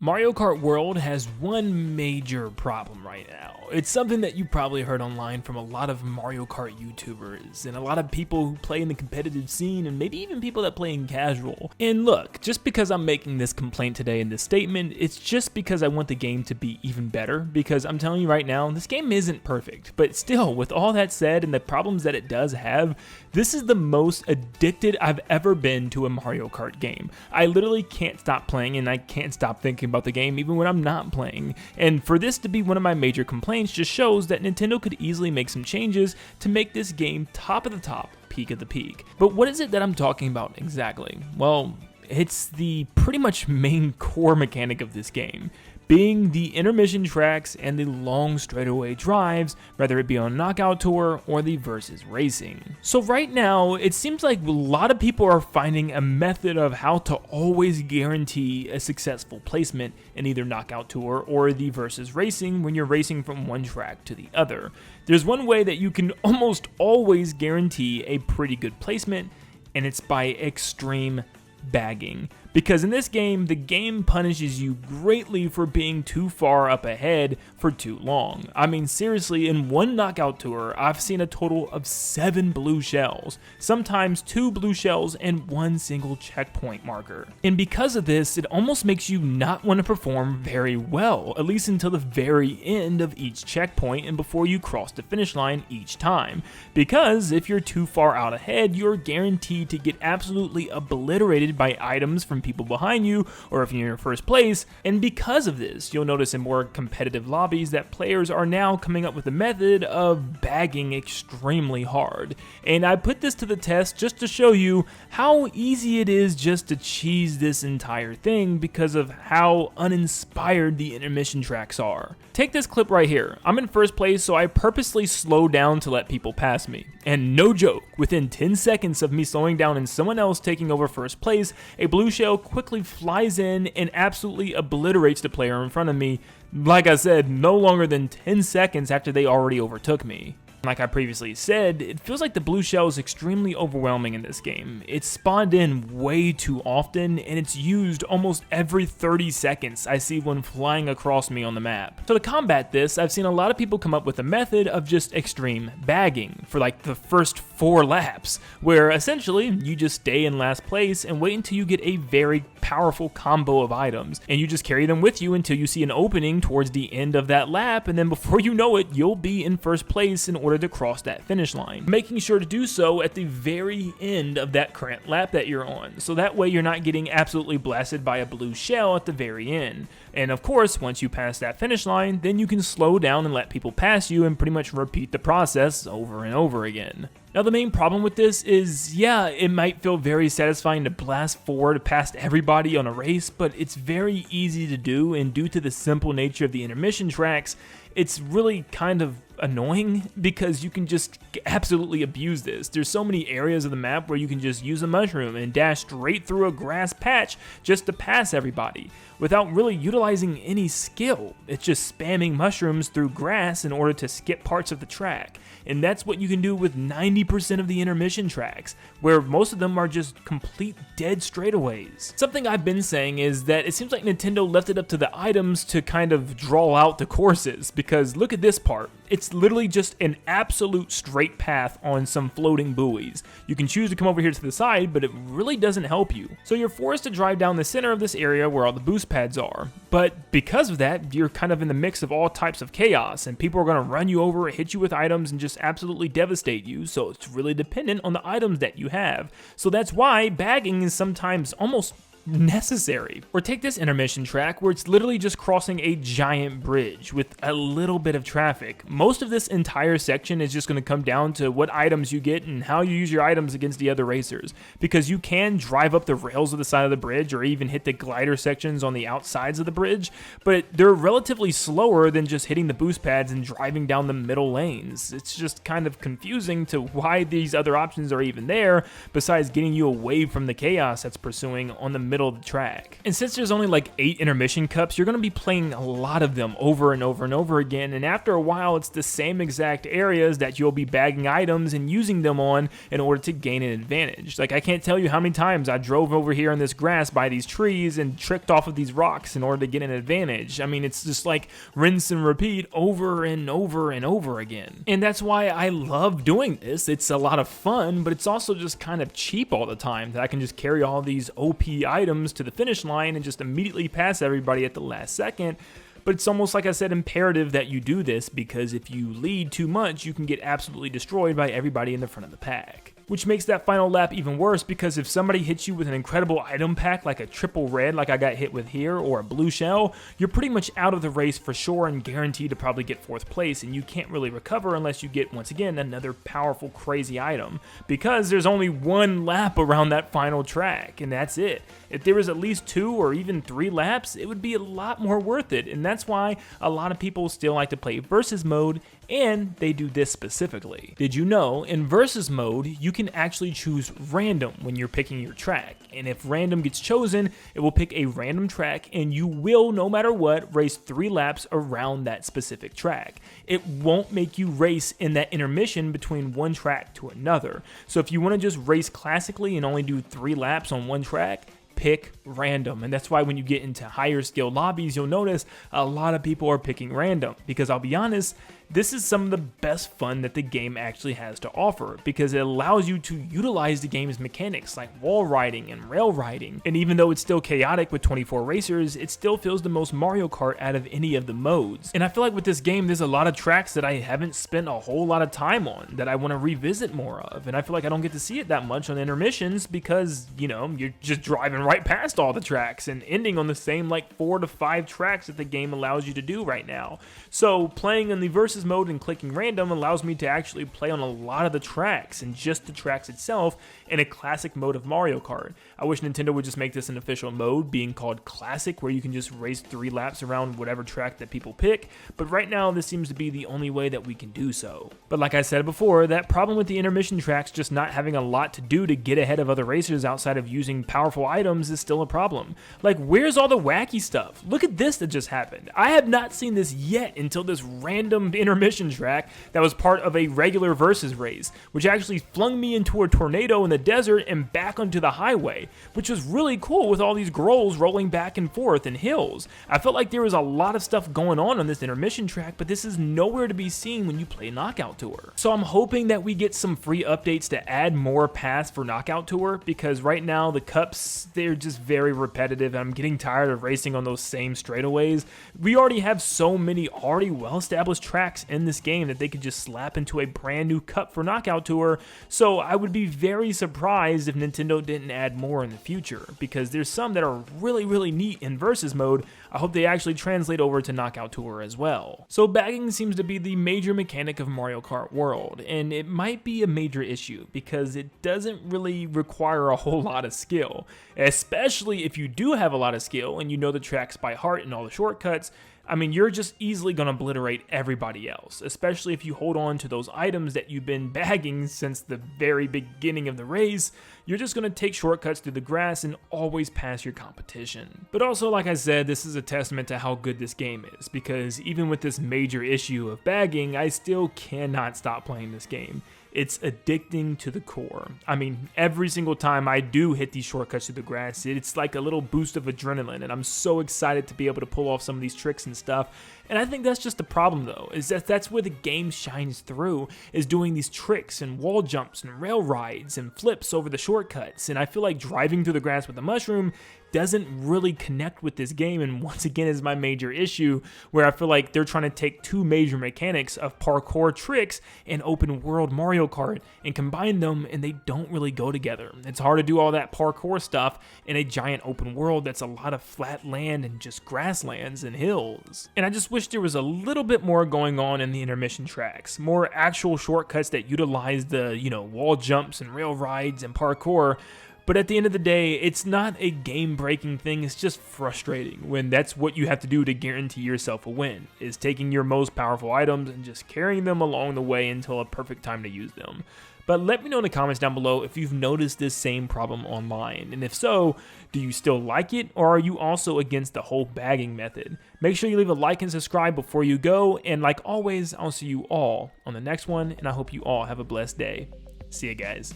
Mario Kart World has one major problem right now. It's something that you probably heard online from a lot of Mario Kart YouTubers and a lot of people who play in the competitive scene and maybe even people that play in casual. And look, just because I'm making this complaint today in this statement, it's just because I want the game to be even better, because I'm telling you right now, this game isn't perfect. But still, with all that said and the problems that it does have, this is the most addicted I've ever been to a Mario Kart game. I literally can't stop playing and I can't stop thinking about the game even when I'm not playing. And for this to be one of my major complaints just shows that Nintendo could easily make some changes to make this game top of the top, peak of the peak. But what is it that I'm talking about exactly? Well, it's the pretty much main core mechanic of this game, being the intermission tracks and the long straightaway drives, whether it be on Knockout Tour or the versus racing. So right now, it seems like a lot of people are finding a method of how to always guarantee a successful placement in either Knockout Tour or the versus racing when you're racing from one track to the other. There's one way that you can almost always guarantee a pretty good placement, and it's by extreme bagging. Because in this game, the game punishes you greatly for being too far up ahead for too long. I mean, seriously, in one Knockout Tour, I've seen a total of 7 blue shells, sometimes 2 blue shells and 1 single checkpoint marker. And because of this, it almost makes you not want to perform very well, at least until the very end of each checkpoint and before you cross the finish line each time. Because if you're too far out ahead, you're guaranteed to get absolutely obliterated by items from people behind you, or if you're in first place. And because of this, you'll notice in more competitive lobbies that players are now coming up with a method of bagging extremely hard. And I put this to the test just to show you how easy it is just to cheese this entire thing because of how uninspired the intermission tracks are. Take this clip right here. I'm in first place, so I purposely slow down to let people pass me. And no joke, within 10 seconds of me slowing down and someone else taking over first place, a blue shell quickly flies in and absolutely obliterates the player in front of me, like I said, no longer than 10 seconds after they already overtook me. Like I previously said, it feels like the blue shell is extremely overwhelming in this game. It's spawned in way too often, and it's used almost every 30 seconds I see one flying across me on the map. So to combat this, I've seen a lot of people come up with a method of just extreme bagging for like the first 4 laps, where essentially you just stay in last place and wait until you get a very powerful combo of items, and you just carry them with you until you see an opening towards the end of that lap, and then before you know it, you'll be in first place in order to cross that finish line, making sure to do so at the very end of that current lap that you're on, so that way you're not getting absolutely blasted by a blue shell at the very end. And of course, once you pass that finish line, then you can slow down and let people pass you and pretty much repeat the process over and over again. Now the main problem with this is, yeah, it might feel very satisfying to blast forward past everybody on a race, but it's very easy to do, and due to the simple nature of the intermission tracks, it's really kind of annoying because you can just absolutely abuse this. There's so many areas of the map where you can just use a mushroom and dash straight through a grass patch just to pass everybody without really utilizing any skill. It's just spamming mushrooms through grass in order to skip parts of the track. And that's what you can do with 90% of the intermission tracks, where most of them are just complete dead straightaways. Something I've been saying is that it seems like Nintendo left it up to the items to kind of draw out the courses, because look at this part. It's literally just an absolute straight path on some floating buoys. You can choose to come over here to the side, but it really doesn't help you. So you're forced to drive down the center of this area where all the boost pads are. But because of that, you're kind of in the mix of all types of chaos, and people are going to run you over, hit you with items, and just absolutely devastate you. So it's really dependent on the items that you have. So that's why bagging is sometimes almost necessary. Or take this intermission track where it's literally just crossing a giant bridge with a little bit of traffic. Most of this entire section is just going to come down to what items you get and how you use your items against the other racers, because you can drive up the rails of the side of the bridge or even hit the glider sections on the outsides of the bridge, but they're relatively slower than just hitting the boost pads and driving down the middle lanes. It's just kind of confusing to why these other options are even there, besides getting you away from the chaos that's pursuing on the middle of the track. And since there's only like 8 intermission cups, you're going to be playing a lot of them over and over and over again, and after a while it's the same exact areas that you'll be bagging items and using them on in order to gain an advantage. Like, I can't tell you how many times I drove over here in this grass by these trees and tricked off of these rocks in order to get an advantage. I mean, it's just like rinse and repeat over and over and over again. And that's why I love doing this. It's a lot of fun, but it's also just kind of cheap all the time that I can just carry all these OP items to the finish line and just immediately pass everybody at the last second. But it's almost, like I said, imperative that you do this, because if you lead too much, you can get absolutely destroyed by everybody in the front of the pack. Which makes that final lap even worse, because if somebody hits you with an incredible item pack like a triple red like I got hit with here, or a blue shell, you're pretty much out of the race for sure and guaranteed to probably get 4th place, and you can't really recover unless you get, once again, another powerful crazy item, because there's only 1 lap around that final track, and that's it. If there was at least 2 or even 3 laps, it would be a lot more worth it, and that's why a lot of people still like to play versus mode, and they do this specifically. Did you know, in versus mode, you can actually choose random when you're picking your track, and if random gets chosen, it will pick a random track, and you will, no matter what, race 3 laps around that specific track. It won't make you race in that intermission between one track to another. So if you want to just race classically and only do 3 laps on one track, pick random. And that's why when you get into higher skill lobbies, you'll notice a lot of people are picking random, because I'll be honest, this is some of the best fun that the game actually has to offer, because it allows you to utilize the game's mechanics like wall riding and rail riding. And even though it's still chaotic with 24 racers, it still feels the most Mario Kart out of any of the modes. And I feel like with this game, there's a lot of tracks that I haven't spent a whole lot of time on that I want to revisit more of. And I feel like I don't get to see it that much on intermissions, because, you know, you're just driving right past all the tracks and ending on the same like 4 to 5 tracks that the game allows you to do right now. So playing in the versus mode and clicking random allows me to actually play on a lot of the tracks, and just the tracks itself, in a classic mode of Mario Kart. I wish Nintendo would just make this an official mode being called Classic, where you can just race 3 laps around whatever track that people pick, but right now this seems to be the only way that we can do so. But like I said before, that problem with the intermission tracks just not having a lot to do to get ahead of other racers outside of using powerful items is still a problem. Like, where's all the wacky stuff? Look at this that just happened. I have not seen this yet until this random intermission track that was part of a regular versus race, which actually flung me into a tornado in the desert and back onto the highway, which was really cool with all these grolls rolling back and forth and hills. I felt like there was a lot of stuff going on this intermission track, but this is nowhere to be seen when you play Knockout Tour. So I'm hoping that we get some free updates to add more paths for Knockout Tour, because right now the cups, they're just very repetitive, and I'm getting tired of racing on those same straightaways. We already have so many already well-established tracks in this game that they could just slap into a brand new cup for Knockout Tour, so I would be very surprised if Nintendo didn't add more in the future, because there's some that are really neat in versus mode. I hope they actually translate over to Knockout Tour as well. So bagging seems to be the major mechanic of Mario Kart World, and it might be a major issue because it doesn't really require a whole lot of skill, especially if you do have a lot of skill and you know the tracks by heart and all the shortcuts. I mean, you're just easily going to obliterate everybody else, especially if you hold on to those items that you've been bagging since the very beginning of the race. You're just going to take shortcuts through the grass and always pass your competition. But also, like I said, this is a testament to how good this game is, because even with this major issue of bagging, I still cannot stop playing this game. It's addicting to the core. I mean, every single time I do hit these shortcuts through the grass, it's like a little boost of adrenaline, and I'm so excited to be able to pull off some of these tricks and stuff. And I think that's just the problem, though, is that that's where the game shines through, is doing these tricks and wall jumps and rail rides and flips over the shortcuts. And I feel like driving through the grass with a mushroom doesn't really connect with this game, and once again is my major issue, where I feel like they're trying to take 2 major mechanics of parkour tricks and open world Mario Kart and combine them, and they don't really go together. It's hard to do all that parkour stuff in a giant open world that's a lot of flat land and just grasslands and hills. And I just wish there was a little bit more going on in the intermission tracks, more actual shortcuts that utilize the, wall jumps and rail rides and parkour, But at the end of the day, it's not a game-breaking thing, it's just frustrating when that's what you have to do to guarantee yourself a win, is taking your most powerful items and just carrying them along the way until a perfect time to use them. But let me know in the comments down below if you've noticed this same problem online, and if so, do you still like it, or are you also against the whole bagging method? Make sure you leave a like and subscribe before you go, and like always, I'll see you all on the next one, and I hope you all have a blessed day. See ya, guys.